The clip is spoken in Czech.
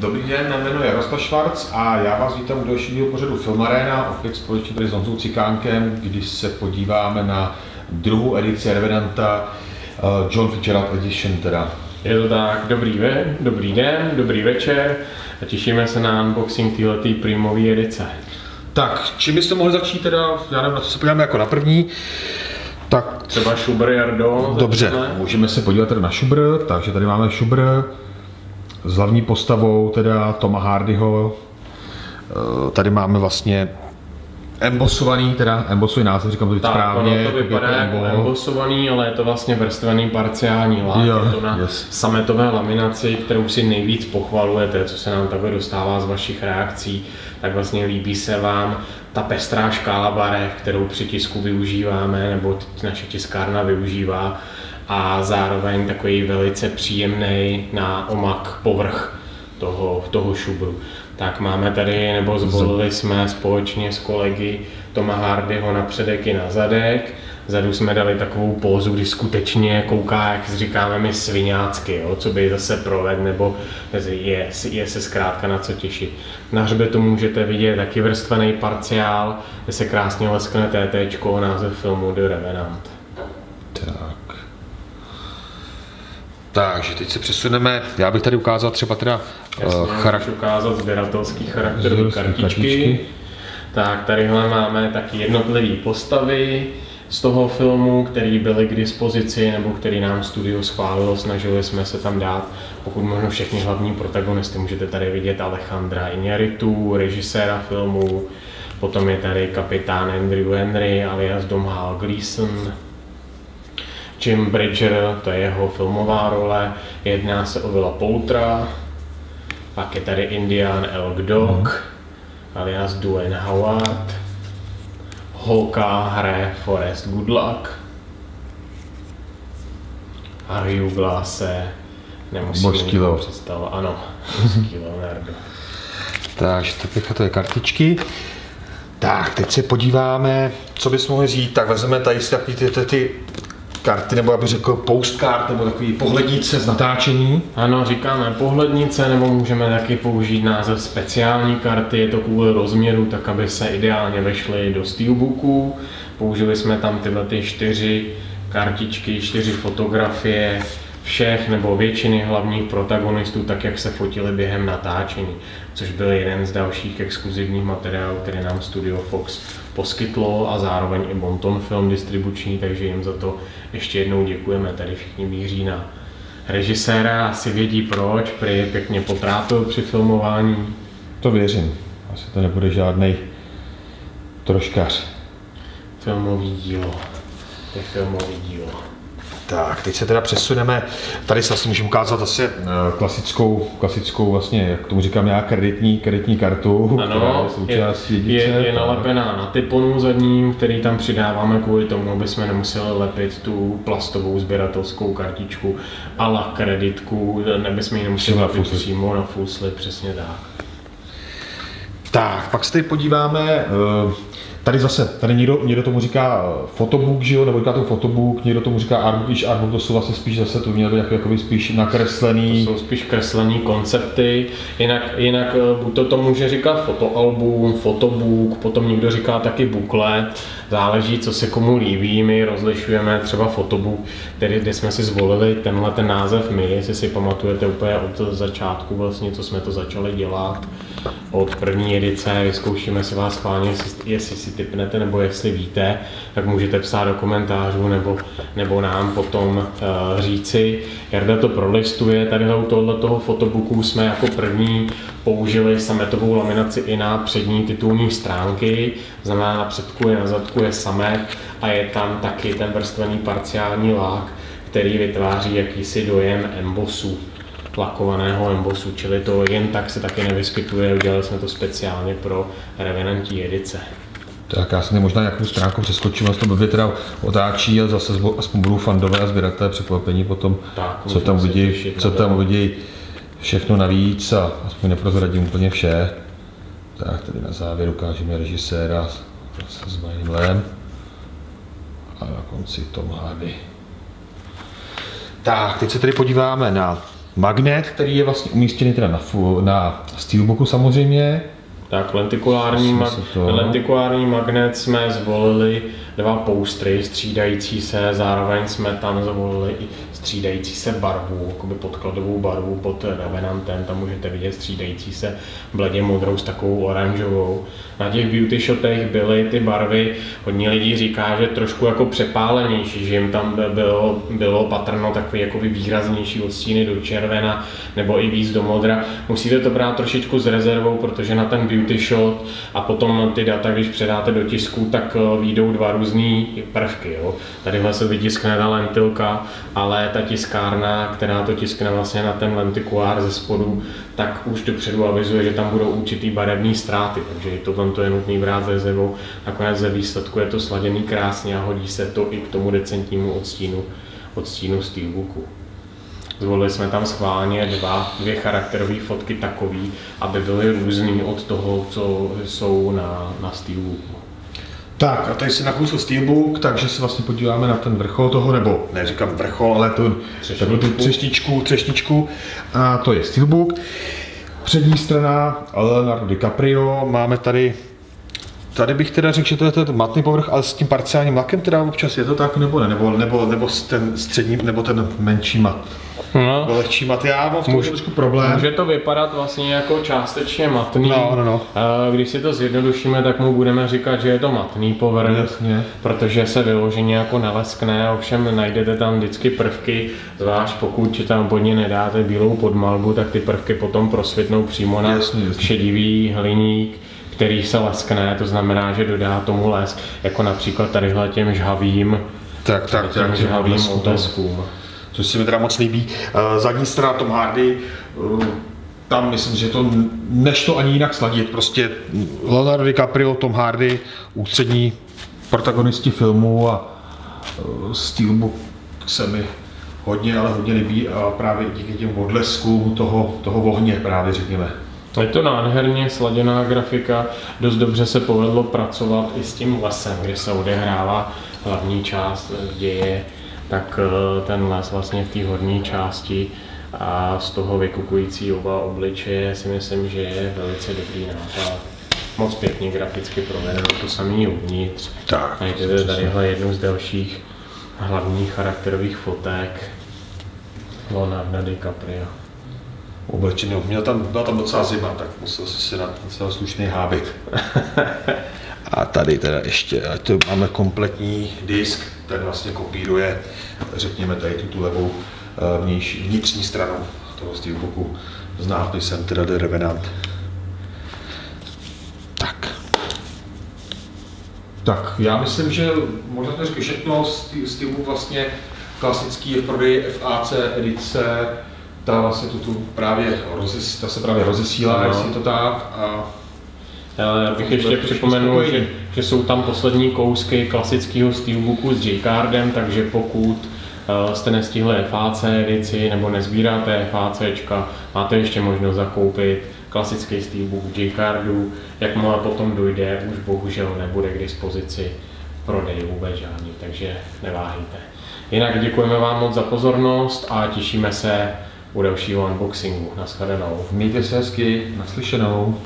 Dobrý den, mé jméno je Jaroslav Švarc a já vás vítám u dalšího pořadu Filmaréna, opět společně tady s Honzou Cikánkem, když se podíváme na druhou edici Revenanta, John Fitzgerald Edition teda. Je to tak, dobrý den, dobrý večer a těšíme se na unboxing téhletý primové edice. Tak, čím byste mohli začít teda, já nevím, na co se podíváme jako na první. Tak třeba Schubert, Jardo. Dobře, můžeme se podívat teda na Schubert, takže tady máme Schubert s hlavní postavou teda Toma Hardyho. Tady máme vlastně embossovaný název, říkám to teď správně. Ono to vypadá jako embossovaný, ale je to vlastně vrstvený parciální lák. Je to na sametové laminaci, kterou si nejvíc pochvalujete, co se nám takhle dostává z vašich reakcí. Tak vlastně líbí se vám ta pestrá škála barev, kterou při tisku využíváme, nebo naše tiskárna využívá. A zároveň takový velice příjemný na omak povrch toho šubru. Tak máme tady, nebo zvolili jsme společně s kolegy Toma Hardyho na předek i na zadek. Vzadu jsme dali takovou pózu, kdy skutečně kouká, jak říkáme my, sviňácky, jo? Co by zase provedl, nebo je se zkrátka na co těšit. Na hřbetu můžete vidět taky vrstvený parciál, kde se krásně leskne TTčko, název filmu The Revenant. Takže teď se přesuneme, já bych tady ukázal třeba teda ukázat sběratelský charakterové kartičky. Tak tadyhle máme taky jednotlivé postavy z toho filmu, které byly k dispozici nebo který nám studio schválilo, snažili jsme se tam dát pokud možno všechny hlavní protagonisty. Můžete tady vidět Alejandra Iñárritu, režiséra filmu, potom je tady kapitán Andrew Henry alias Domhnall Gleeson, Jim Bridger, to je jeho filmová role, jedná se o Willa Poultera, pak je tady Indian Elk Dog, alias Dwayne Howard, Hawka hraje Forrest Goodluck a Hugh Glass se nemusíme představit, ano, božský Leonardo. Takže to je kartičky. Tak, teď se podíváme, co bychom mohli říct, tak vezmeme tady si ty karty, nebo abych řekl postcard, nebo takový pohlednice z natáčení. Ano, říkáme pohlednice, nebo můžeme taky použít název speciální karty, je to kvůli rozměru, tak aby se ideálně vešly do steelbooku. Použili jsme tam tyhle 4 kartičky, 4 fotografie všech nebo většiny hlavních protagonistů, tak jak se fotili během natáčení, což byl jeden z dalších exkluzivních materiálů, které nám Studio Fox poskytlo a zároveň i Bonton Film distribuční, takže jim za to ještě jednou děkujeme. Tady všichni míří na režiséra, asi vědí proč, prý pěkně potrápil při filmování. To věřím, asi to nebude žádnej troškař. Filmový dílo, je filmový dílo. Tak, teď se teda přesuneme, tady se asi můžeme ukázat zase klasickou vlastně, jak tomu říkám já, kreditní kartu, ano, která je součástí edice. Je nalepená na typonu zadním, který tam přidáváme kvůli tomu, aby jsme nemuseli lepit tu plastovou sběratelskou kartičku a la kreditku, nebychom ji nemuseli lepit přímo na full slip, přesně tak. Tak, pak se tady podíváme, tady někdo tomu říká fotobook, že jo, nebo říká to fotobook, někdo tomu říká artbook, když artbook to jsou vlastně spíš zase to mělo jakoby spíš nakreslený. To jsou spíš kreslený koncepty, jinak buď to může říkat fotoalbum, fotobook, potom někdo říká taky booklet, záleží, co se komu líbí, my rozlišujeme třeba fotobook, kde jsme si zvolili ten název my, jestli si pamatujete úplně od začátku vlastně, co jsme to začali dělat. Od první edice vyzkoušíme si vás schválně, jestli si tipnete nebo jestli víte, tak můžete psát do komentářů nebo nám potom říci. Jarda to prolistuje, tady u tohoto fotobooku jsme jako první použili sametovou laminaci i na přední titulní stránky, znamená na předku i na zadku je samet a je tam taky ten vrstvený parciální lák, který vytváří jakýsi dojem embossu. Lakovaného embosu, čili to jen tak se taky nevyskytuje, udělali jsme to speciálně pro Revenantí edice. Tak já si možná nějakou stránku přeskočím, a to blbě teda otáčí a zase aspoň budou fandové a sběratelé překvapení potom, tak, co tam uvidí všechno navíc a aspoň neprozradím úplně vše. Tak tady na závěr ukážeme režiséra s Mailem a na konci Tom Hardy. Tak, teď se tady podíváme na magnet, který je vlastně umístěný teda na steelbooku samozřejmě. Tak lentikulární magnet jsme zvolili 2 poustry střídající se, zároveň jsme tam zvolili i střídající se barvu, jakoby podkladovou barvu pod Revenantem, tam můžete vidět střídající se bledě modrou s takovou oranžovou. Na těch beauty shotech byly ty barvy, hodně lidí říká, že trošku jako přepálenější, že jim tam bylo patrno takový jako výraznější odstíny do červena nebo i víc do modra. Musíte to brát trošičku s rezervou, protože na ten beauty shot a potom ty data, když předáte do tisku, tak vyjdou 2 různý prvky. Jo. Tadyhle se vytiskne ta lentilka, ale ta tiskárna, která to tiskne vlastně na ten lentikulár ze spodu, tak už dopředu avizuje, že tam budou určitý barevné ztráty, takže to je nutný brát s rezervou. Nakonec ze výsledku je to sladěný krásně a hodí se to i k tomu decentnímu odstínu steelbooku. Zvolili jsme tam schválně dvě charakterové fotky takový, aby byly různý od toho, co jsou na steelbooku. Tak a tady si nakousl steelbook, takže se vlastně podíváme na ten vrchol toho, nebo ne říkám vrchol, ale tu třešničku, a to je steelbook. Přední strana Leonardo DiCaprio, máme tady bych teda řekl, že to je ten matný povrch, ale s tím parciálním lakem teda občas je to tak, nebo ne, nebo ten střední, nebo ten menší mat. No. Lehčí mat, já mám v tom trošku problém. Může to vypadat vlastně jako částečně matný. No. Když si to zjednodušíme, tak mu budeme říkat, že je to matný povrch, jasně, protože se vyloženě jako naleskne, ovšem najdete tam vždycky prvky, zvlášť pokud tam pod ně nedáte bílou podmalbu, tak ty prvky potom prosvitnou přímo na šedivý hliník, který se leskne, to znamená, že dodá tomu lesk, jako například tadyhle těm žhavým oteskům. Což se mi teda moc líbí. Zadní strana Tom Hardy, tam myslím, že to než to ani jinak sladit, prostě Leonardo DiCaprio, Tom Hardy, ústřední protagonisti filmu a steelbook se mi hodně líbí a právě díky těm odleskům toho ohně právě řekněme. Je to nádherně sladěná grafika, dost dobře se povedlo pracovat i s tím lesem, kde se odehrává hlavní část děje, tak ten les vlastně v té horní části a z toho vykukující oba obličeje si myslím, že je velice dobrý nápad. Moc pěkně graficky provedeno, to samý uvnitř. Najdete tadyhle jednu z dalších hlavních charakterových fotek Leonardo DiCaprio. Oblečený, byla tam docela zima, tak musel si na docela slušný hábit. A tady teda ještě, to máme kompletní disk, ten vlastně kopíruje, řekněme tady tu levou vnitřní stranu toho steelbooku s nápisem teda The Revenant. Tak, já myslím, že možná jsme řekli všechno, steelbook vlastně klasický je v prodeji FAC edice, ta se právě rozesílá, jestli je to tak. Já bych ještě připomenul, že jsou tam poslední kousky klasického steelbooku s J-cardem, takže pokud jste nestihli FAC edici nebo nezbíráte FACčka, máte ještě možnost zakoupit klasický steelbook J-cardu. Jakmile potom dojde, už bohužel nebude k dispozici v prodeji vůbec žádný, takže neváhejte. Jinak děkujeme vám moc za pozornost a těšíme se u dalšího unboxingu. Naschledanou. Mějte se hezky, naslyšenou.